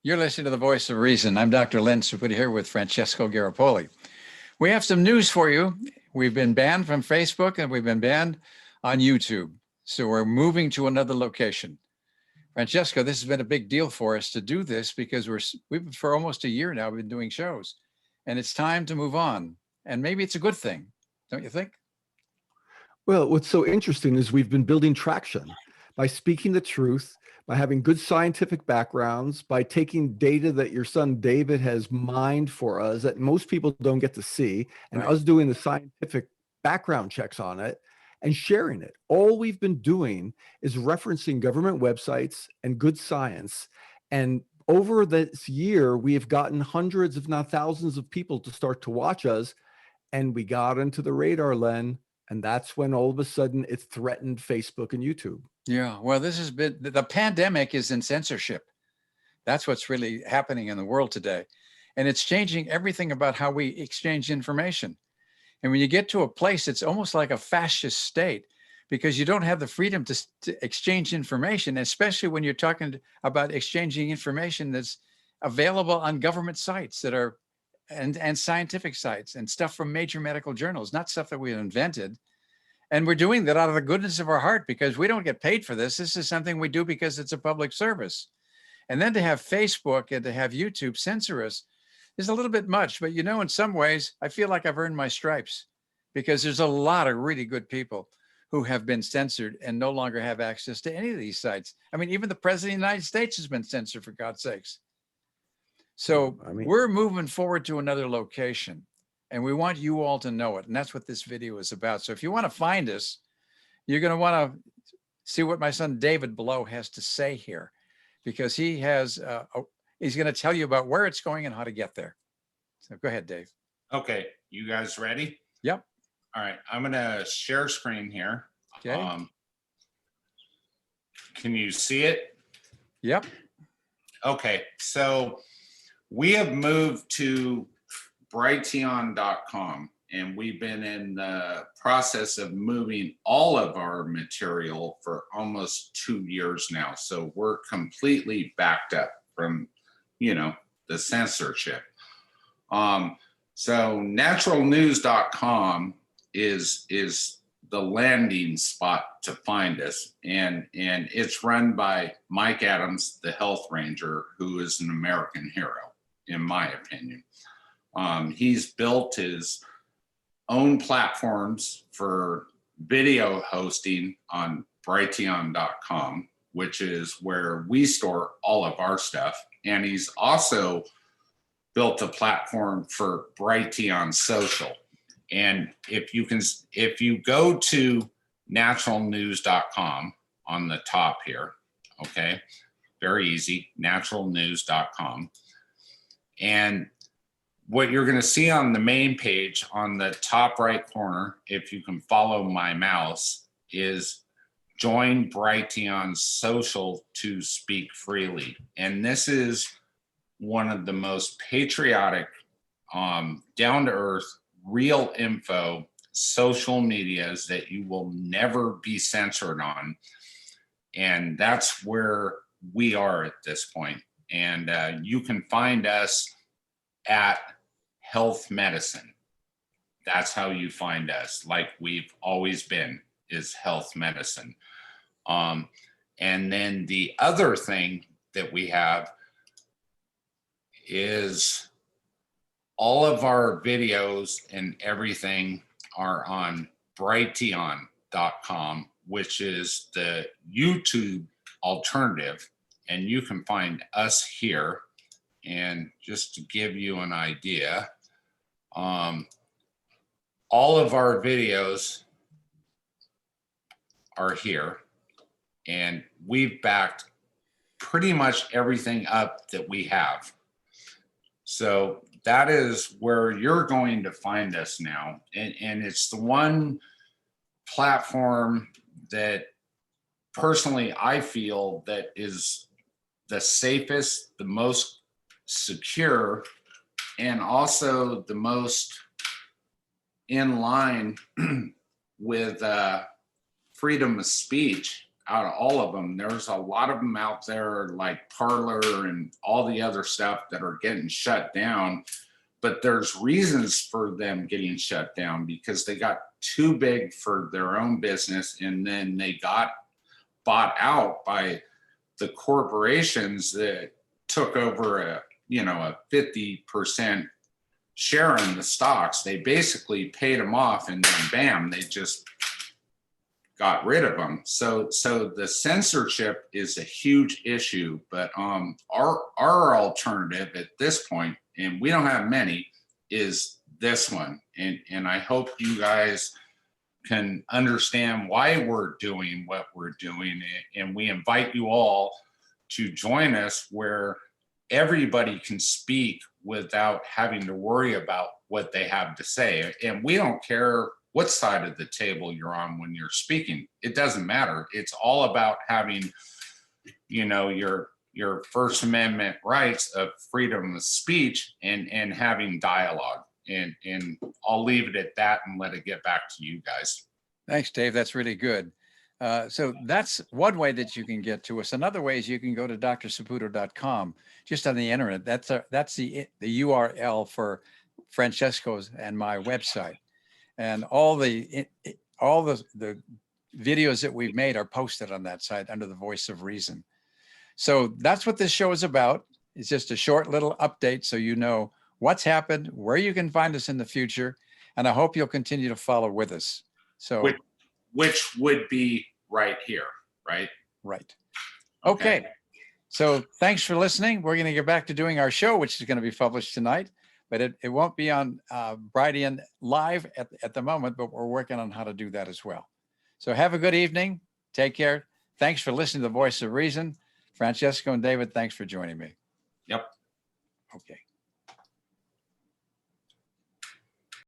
You're listening to The Voice of Reason. I'm Dr. Len Saputo here with Francesco Garapoli. We have some news for you. We've been banned from Facebook and we've been banned on YouTube. So we're moving to another location. Francesco, this has been a big deal for us to do this because we've for almost a year now been doing shows, and it's time to move on. And maybe it's a good thing, don't you think? Well, what's so interesting is we've been building traction by speaking the truth, by having good scientific backgrounds, by taking data that your son David has mined for us that most people don't get to see, and Right. us doing the scientific background checks on it and sharing it. All we've been doing is referencing government websites and good science. And over this year, we have gotten hundreds, if not thousands of people to start to watch us. And we got into the radar, Len. And that's when all of a sudden it threatened Facebook and YouTube. Yeah, well, this has been, the pandemic is in censorship. That's what's really happening in the world today. And it's changing everything about how we exchange information. And when you get to a place, it's almost like a fascist state because you don't have the freedom to exchange information, especially when you're talking about exchanging information that's available on government sites that are, and scientific sites and stuff from major medical journals, not stuff that we invented. And we're doing that out of the goodness of our heart because we don't get paid for this. This is something we do because it's a public service. And then to have Facebook and to have YouTube censor us is a little bit much. But, you know, in some ways, I feel like I've earned my stripes because there's a lot of really good people who have been censored and no longer have access to any of these sites. I mean, even the president of the United States has been censored, for God's sakes. So we're moving forward to another location. And we want you all to know it. And that's what this video is about. So if you want to find us, you're going to want to see what my son David below has to say here, because he has, he's going to tell you about where it's going and how to get there. So go ahead, Dave. Okay. You guys ready? Yep. All right. I'm going to share screen here. Okay. Can you see it? Yep. Okay. So we have moved to Brighteon.com, and we've been in the process of moving all of our material for almost 2 years now. So we're completely backed up from, you know, the censorship. So naturalnews.com is the landing spot to find us, and it's run by Mike Adams, the health ranger, who is an American hero, in my opinion. He's built his own platforms for video hosting on Brighteon.com, which is where we store all of our stuff. And he's also built a platform for Brighteon Social. And if you go to naturalnews.com on the top here, okay, very easy, naturalnews.com. And what you're going to see on the main page on the top right corner, if you can follow my mouse, is join Brighteon Social to speak freely. And this is one of the most patriotic, down-to-earth, real info social medias that you will never be censored on. And that's where we are at this point. And you can find us at Health Medicine. That's how you find us, like we've always been, is Health Medicine. And then the other thing that we have is all of our videos and everything are on Brighteon.com, which is the YouTube alternative. And you can find us here. And just to give you an idea, all of our videos are here, and we've backed pretty much everything up that we have. So that is where you're going to find us now. And it's the one platform that personally I feel that is the safest, the most secure, and also the most in line with freedom of speech out of all of them, there's a lot of them out there like Parlor and all the other stuff that are getting shut down. But there's reasons for them getting shut down because they got too big for their own business, and then they got bought out by the corporations that took over a 50% share in the stocks. They basically paid them off, and then bam, they just got rid of them. So the censorship is a huge issue, but our alternative at this point, and we don't have many, is this one. And I hope you guys can understand why we're doing what we're doing. And we invite you all to join us where everybody can speak without having to worry about what they have to say. And we don't care what side of the table you're on when you're speaking. It doesn't matter. It's all about having, your First Amendment rights of freedom of speech and having dialogue. And I'll leave it at that and let it get back to you guys. Thanks, Dave. That's really good. So that's one way that you can get to us. Another way is you can go to drsaputo.com, just on the internet. That's the URL for Francesco's and my website. And all the videos that we've made are posted on that site under the Voice of Reason. So that's what this show is about. It's just a short little update so you know what's happened, where you can find us in the future, and I hope you'll continue to follow with us. So, which would be right here, right? Right. Okay. So thanks for listening. We're going to get back to doing our show, which is going to be published tonight, but it won't be on Brighteon live at the moment, but we're working on how to do that as well. So have a good evening. Take care. Thanks for listening to the Voice of Reason. Francesco and David, thanks for joining me. Yep. Okay.